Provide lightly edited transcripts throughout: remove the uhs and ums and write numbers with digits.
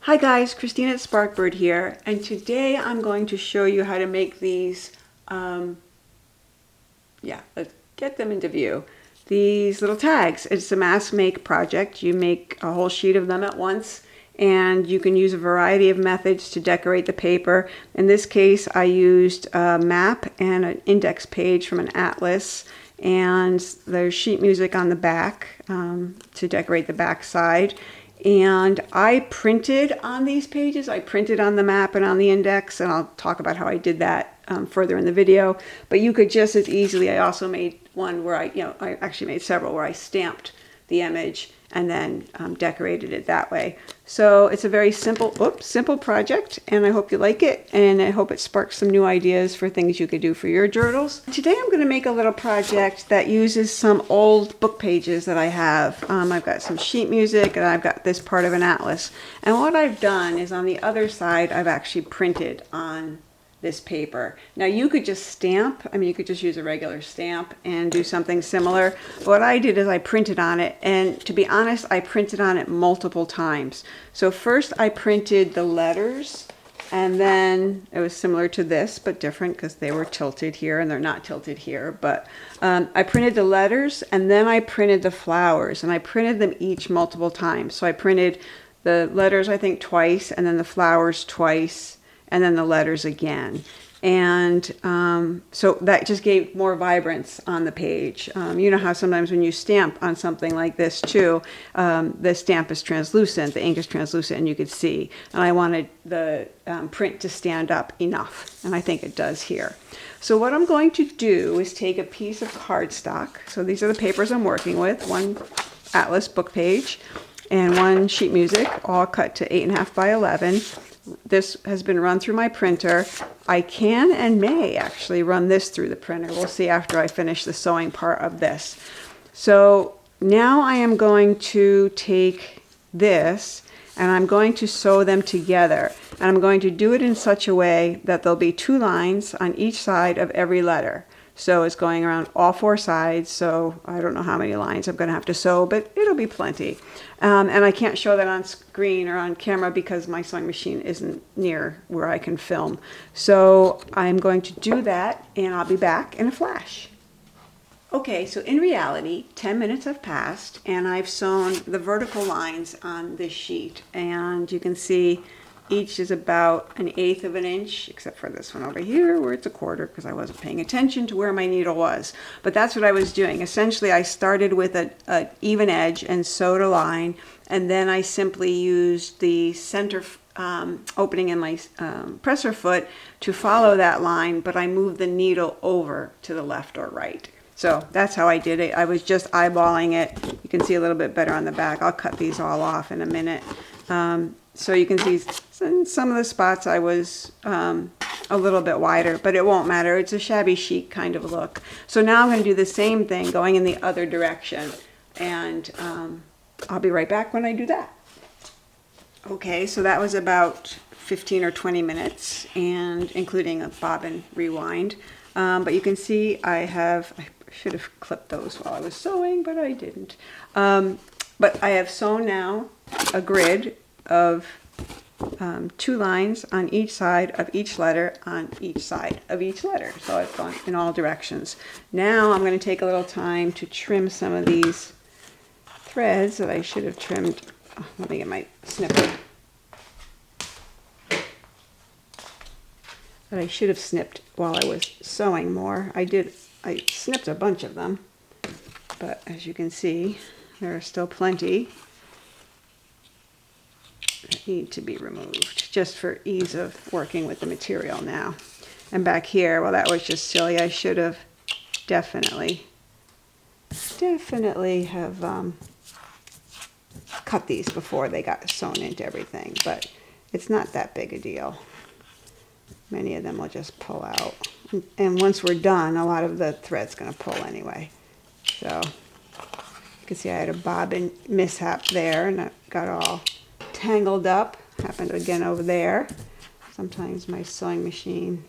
Hi guys, Christina at Sparkbird here, and today I'm going to show you how to make these, let's get them into view. These little tags. It's a mass make project. You make a whole sheet of them at once, and you can use a variety of methods to decorate the paper. In this case, I used a map and an index page from an atlas, and there's sheet music on the back to decorate the back side. And I printed on these pages. I printed on the map and on the index, and I'll talk about how I did that further in the video. But you could just as easily, I also made one where I actually made several where I stamped the image and then decorated it that way. So it's a very simple project, and I hope you like it, and I hope it sparks some new ideas for things you could do for your journals. Today I'm going to make a little project that uses some old book pages that I have. I've got some sheet music, and I've got this part of an atlas. And what I've done is on the other side, I've actually printed on this paper. Now you could just stamp, you could just use a regular stamp and do something similar. What I did is I printed on it, and to be honest, I printed on it multiple times. So first I printed the letters, and then it was similar to this, but different because they were tilted here and they're not tilted here. But I printed the letters, and then I printed the flowers, and I printed them each multiple times. So I printed the letters, I think, twice, and then the flowers twice, and then the letters again. And so that just gave more vibrance on the page. You know how sometimes when you stamp on something like this too, the stamp is translucent, the ink is translucent, and you could see. And I wanted the print to stand up enough, and I think it does here. So what I'm going to do is take a piece of cardstock. So these are the papers I'm working with, one atlas book page and one sheet music, all cut to 8.5 by 11. This has been run through my printer. I can and may actually run this through the printer. We'll see after I finish the sewing part of this. So now I am going to take this and I'm going to sew them together. And I'm going to do it in such a way that there'll be 2 lines on each side of every letter. So it's going around all 4 sides, so I don't know how many lines I'm going to have to sew, but it'll be plenty. And I can't show that on screen or on camera because my sewing machine isn't near where I can film. So I'm going to do that, and I'll be back in a flash. Okay, so in reality, 10 minutes have passed, and I've sewn the vertical lines on this sheet. And you can see each is about 1/8 of an inch, except for this one over here where it's 1/4 because I wasn't paying attention to where my needle was. But that's what I was doing. Essentially, I started with an even edge and sewed a line, and then I simply used the center opening in my presser foot to follow that line, but I moved the needle over to the left or right. So that's how I did it. I was just eyeballing it. You can see a little bit better on the back. I'll cut these all off in a minute. So you can see in some of the spots I was a little bit wider, but it won't matter. It's a shabby chic kind of look. So now I'm going to do the same thing going in the other direction, and I'll be right back when I do that. Okay, so that was about 15 or 20 minutes, and including a bobbin rewind. But you can see I should have clipped those while I was sewing, but I didn't. But I have sewn now a grid of 2 lines on each side of each letter on each side of each letter. So I've gone in all directions. Now I'm going to take a little time to trim some of these threads that I should have trimmed. Oh, let me get my snipper. That I should have snipped while I was sewing more. I snipped a bunch of them, but as you can see, there are still plenty that need to be removed, just for ease of working with the material now. And back here, well, that was just silly. I should have definitely have cut these before they got sewn into everything, but it's not that big a deal. Many of them will just pull out. And once we're done, a lot of the thread's going to pull anyway. So you can see I had a bobbin mishap there, and it got all tangled up. Happened again over there. Sometimes my sewing machine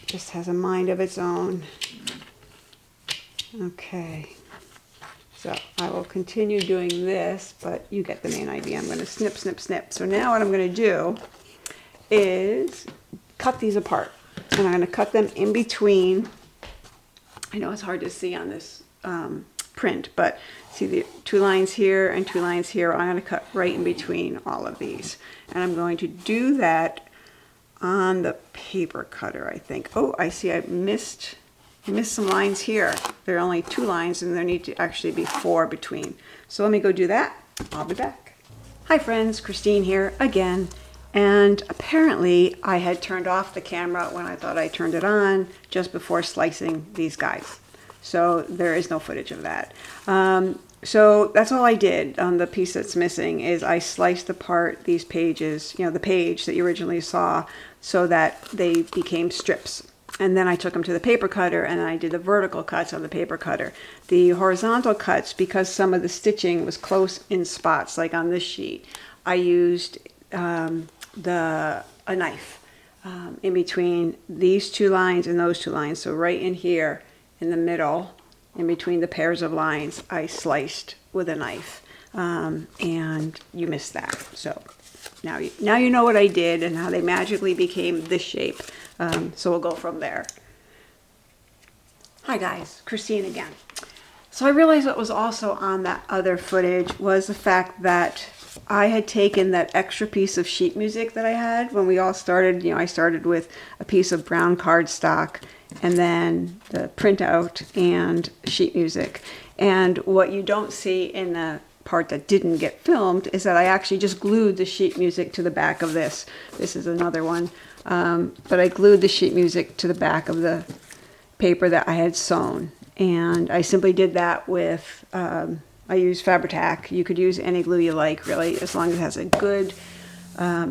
just has a mind of its own. Okay. So I will continue doing this, but you get the main idea. I'm going to snip, snip, snip. So now what I'm going to do is cut these apart. And I'm going to cut them in between. I know it's hard to see on this print, but see the 2 lines here and 2 lines here. I'm going to cut right in between all of these. And I'm going to do that on the paper cutter, I think. Oh, I see I missed some lines here. There are only 2 lines and there need to actually be 4 between. So let me go do that. I'll be back. Hi friends, Christine here again. And apparently I had turned off the camera when I thought I turned it on just before slicing these guys. So there is no footage of that. So that's all I did on the piece that's missing is I sliced apart these pages, you know, the page that you originally saw, so that they became strips. And then I took them to the paper cutter and I did the vertical cuts on the paper cutter. The horizontal cuts, because some of the stitching was close in spots, like on this sheet, I used a knife in between these 2 lines and those 2 lines. So right in here in the middle, in between the pairs of lines, I sliced with a knife. And you missed that. So now you know what I did and how they magically became this shape. So we'll go from there. Hi guys, Christine again. So I realized what was also on that other footage was the fact that I had taken that extra piece of sheet music that I had when we all started. You know, I started with a piece of brown cardstock and then the printout and sheet music. And what you don't see in the part that didn't get filmed is that I actually just glued the sheet music to the back of this. This is another one. But I glued the sheet music to the back of the paper that I had sewn. And I simply did that with, I used Fabri-Tac. You could use any glue you like, really, as long as it has a good,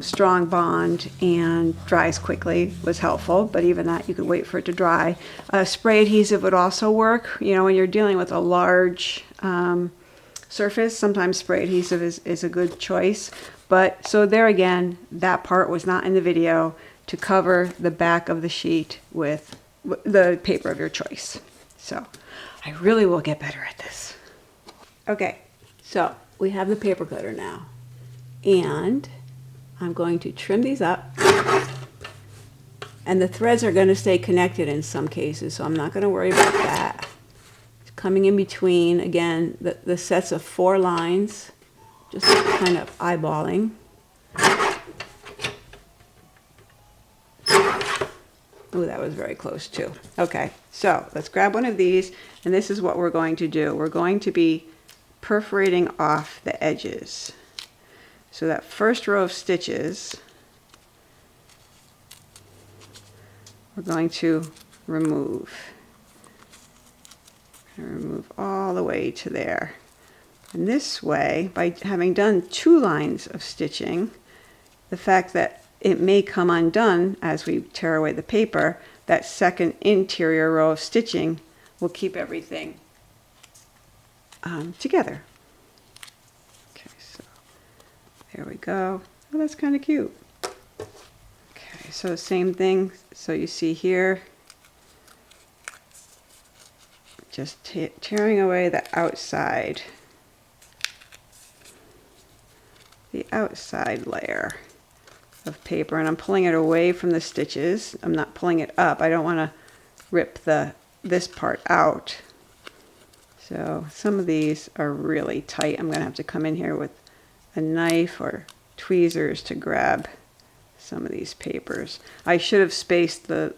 strong bond and dries quickly was helpful. But even that, you could wait for it to dry. Spray adhesive would also work. You know, when you're dealing with a large surface, sometimes spray adhesive is a good choice. But so there again, that part was not in the video, to cover the back of the sheet with the paper of your choice. So I really will get better at this. Okay, so we have the paper cutter now, and I'm going to trim these up, and the threads are going to stay connected in some cases, so I'm not going to worry about that. Coming in between, again, the sets of 4 lines, just kind of eyeballing. Oh, that was very close too. Okay, so let's grab one of these, and this is what we're going to do. We're going to be perforating off the edges. So that first row of stitches, we're going to remove. Remove all the way to there. And this way, by having done 2 lines of stitching, the fact that it may come undone as we tear away the paper, that second interior row of stitching will keep everything together. Okay, so there we go. Oh, that's kind of cute. Okay, so same thing. So you see here, just tearing away the outside layer of paper, and I'm pulling it away from the stitches. I'm not pulling it up. I don't want to rip this part out. So some of these are really tight. I'm going to have to come in here with a knife or tweezers to grab some of these papers. I should have spaced the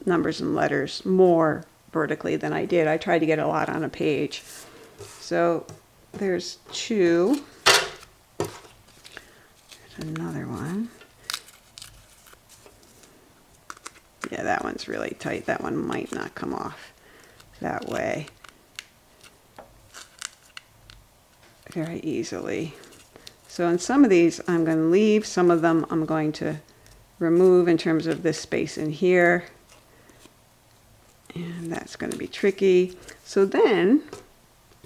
numbers and letters more vertically than I did. I tried to get a lot on a page. So there's 2. There's another one. Yeah, that one's really tight. That one might not come off that way very easily. So in some of these I'm going to leave, some of them I'm going to remove in terms of this space in here. And that's going to be tricky. So then,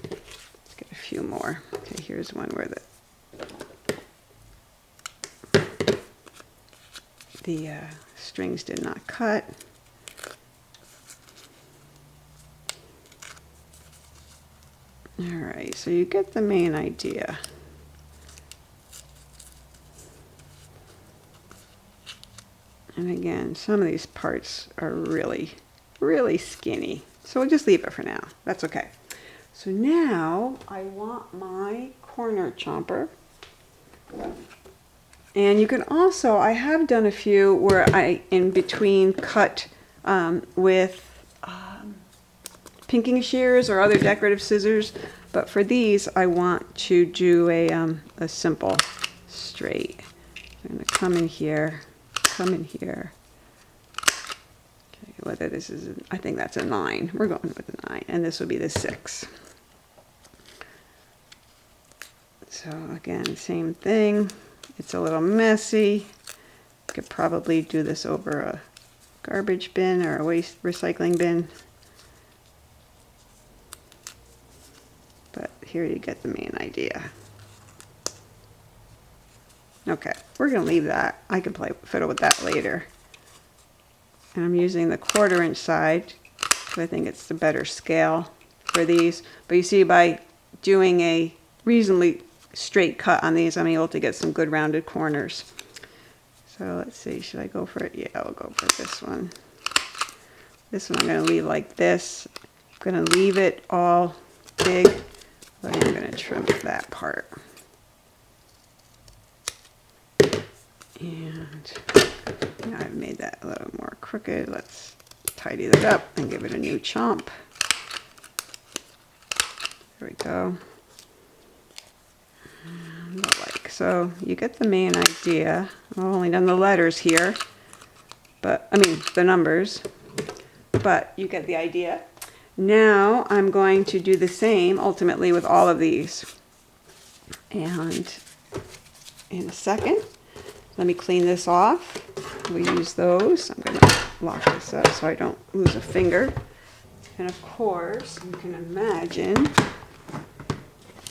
let's get a few more. Okay, here's one where the strings did not cut. All right, so you get the main idea. And again, some of these parts are really, really skinny. So we'll just leave it for now. That's okay. So now I want my corner chomper. And you can also, I have done a few where I, in between, cut with pinking shears or other decorative scissors. But for these, I want to do a simple straight. I'm going to come in here. Okay, whether this is, I think that's a 9. We're going with a 9, and this will be the 6. So again, same thing. It's a little messy. Could probably do this over a garbage bin or a waste recycling bin. But here you get the main idea. Okay, we're going to leave that. I can fiddle with that later. And I'm using the 1/4 inch side, because I think it's the better scale for these. But you see, by doing a reasonably straight cut on these, I'm able to get some good rounded corners. So let's see, should I go for it? Yeah, I'll go for this one. This one I'm going to leave like this. I'm going to leave it all big, but I'm going to trim that part. And now I've made that a little more crooked. Let's tidy that up and give it a new chomp. There we go. So you get the main idea. I've only done the letters here, but I mean the numbers, but you get the idea. Now I'm going to do the same ultimately with all of these. And in a second, let me clean this off. We use those. I'm going to lock this up so I don't lose a finger. And of course, you can imagine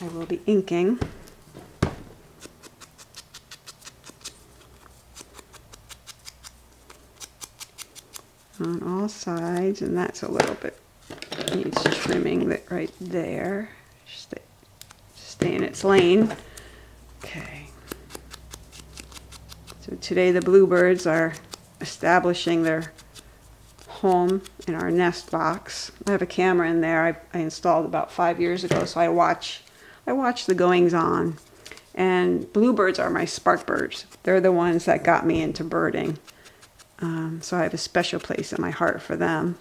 I will be inking. On all sides, and that's a little bit needs trimming that right there. Stay in its lane. Okay. So today the bluebirds are establishing their home in our nest box. I have a camera in there I installed about 5 years ago, so I watch the goings on. And bluebirds are my spark birds. They're the ones that got me into birding. So I have a special place in my heart for them.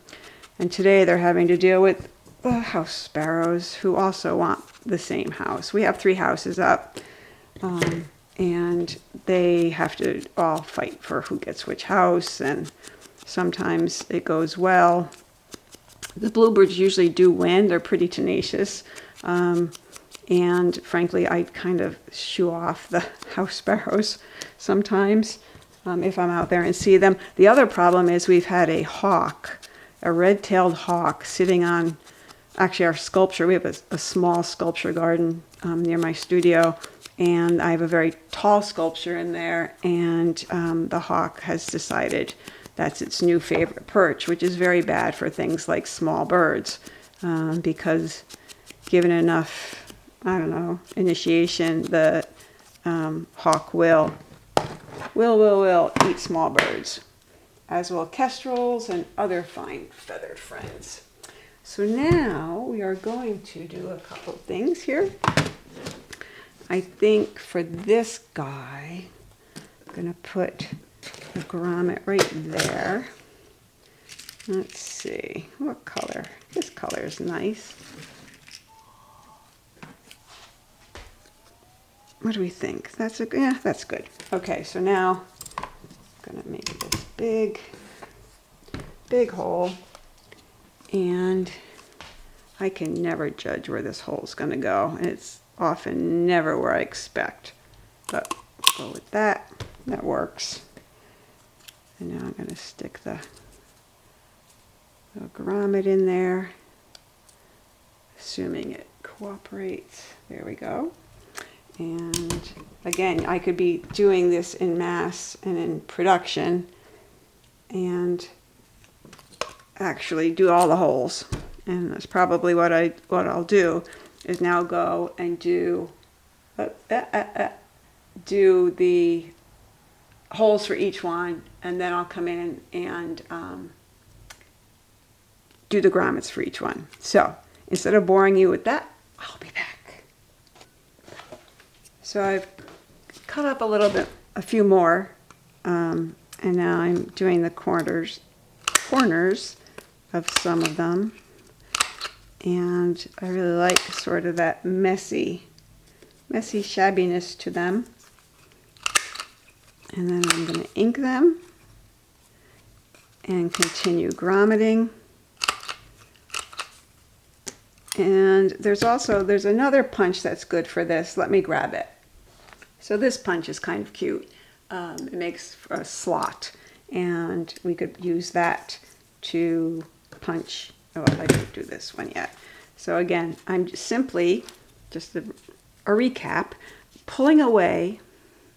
And today they're having to deal with house sparrows who also want the same house. We have 3 houses up, and they have to all fight for who gets which house, and sometimes it goes well. The bluebirds usually do win. They're pretty tenacious. And frankly, I kind of shoo off the house sparrows sometimes. If I'm out there and see them. The other problem is we've had a hawk, a red-tailed hawk, sitting on actually our sculpture. We have a small sculpture garden near my studio, and I have a very tall sculpture in there, and the hawk has decided that's its new favorite perch, which is very bad for things like small birds, because given enough, I don't know, initiation, the hawk will eat small birds, as will kestrels and other fine feathered friends. So now we are going to do a couple things here. I think for this guy, I'm going to put the grommet right there. Let's see, what color? This color is nice. What do we think? Yeah, that's good. Okay, so now I'm gonna make this big hole, and I can never judge where this hole is gonna go, and it's often never where I expect. But we'll go with that. That works. And now I'm gonna stick the grommet in there, assuming it cooperates. There we go. And again, I could be doing this in mass and in production and actually do all the holes. And that's probably what I'll do. is now go and do the holes for each one, and then I'll come in and do the grommets for each one. So instead of boring you with that, I'll be back. So I've cut up a little bit, a few more, and now I'm doing the corners of some of them. And I really like sort of that messy shabbiness to them. And then I'm going to ink them and continue grommeting. And there's another punch that's good for this. Let me grab it. So this punch is kind of cute. It makes a slot, and we could use that to punch. Oh, I didn't do this one yet. So again, I'm simply, just a recap, pulling away,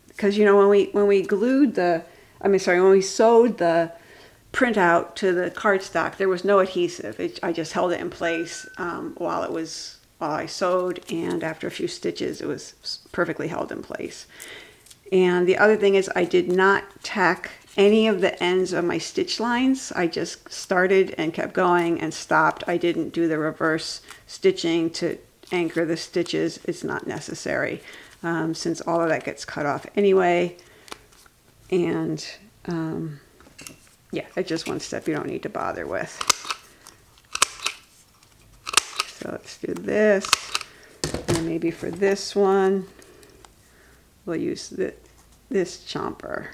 because you know when we sewed the printout to the cardstock, there was no adhesive. I just held it in place while I sewed, and after a few stitches, it was perfectly held in place. And the other thing is, I did not tack any of the ends of my stitch lines. I just started and kept going and stopped. I didn't do the reverse stitching to anchor the stitches. It's not necessary, since all of that gets cut off anyway. And yeah, it's just one step you don't need to bother with. So let's do this, and maybe for this one we'll use this chomper.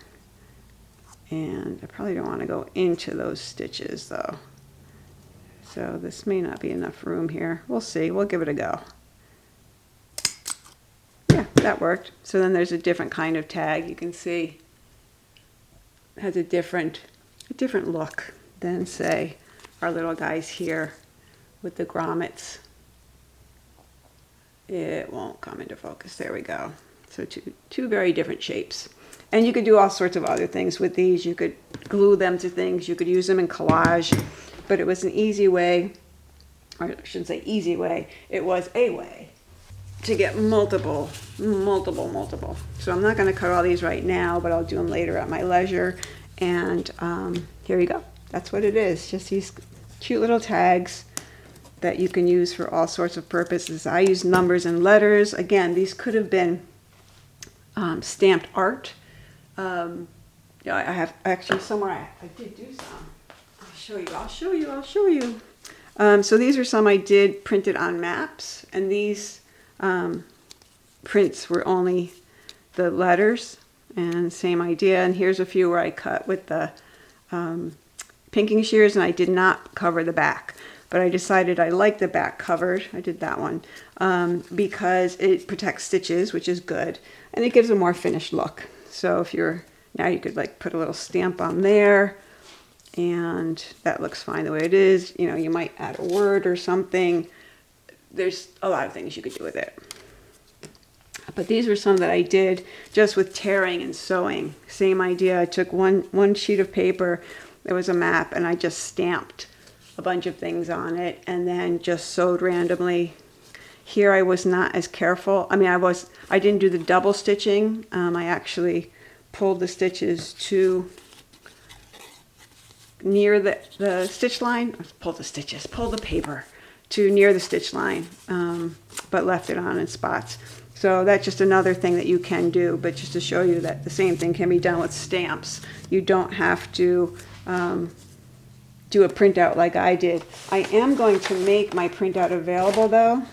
And I probably don't want to go into those stitches though. So this may not be enough room here. We'll see. We'll give it a go. Yeah, that worked. So then there's a different kind of tag. You can see it has a different look than, say, our little guys here with the grommets. It won't come into focus. There we go. So two very different shapes. And you could do all sorts of other things with these. You could glue them to things. You could use them in collage. But it was an easy way, or I shouldn't say easy way, it was a way to get multiple. So I'm not going to cut all these right now, but I'll do them later at my leisure. And here you go. That's what it is. Just these cute little tags that you can use for all sorts of purposes. I use numbers and letters. Again, these could have been stamped art. Yeah, I have actually somewhere I did do some. I'll show you. So these are some I did printed on maps, and these prints were only the letters, and same idea. And here's a few where I cut with the pinking shears, and I did not cover the back, but I decided I like the back covered. I did that one because it protects stitches, which is good, and it gives a more finished look. So if now you could like put a little stamp on there, and that looks fine the way it is. You know, you might add a word or something. There's a lot of things you could do with it. But these were some that I did just with tearing and sewing. Same idea. I took one sheet of paper, there was a map, and I just stamped a bunch of things on it and then just sewed randomly. Here I was not as careful. I mean, I didn't do the double stitching. I actually pulled the stitches to near the stitch line. Pull the paper to near the stitch line, but left it on in spots. So that's just another thing that you can do, but just to show you that the same thing can be done with stamps. You don't have to do a printout like I did. I am going to make my printout available though,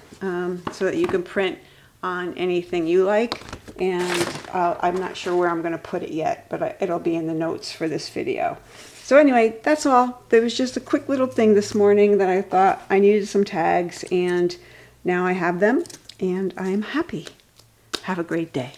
so that you can print on anything you like. And I'm not sure where I'm going to put it yet, but it'll be in the notes for this video. So anyway, that's all. There was just a quick little thing this morning that I thought I needed some tags, and now I have them, and I am happy. Have a great day.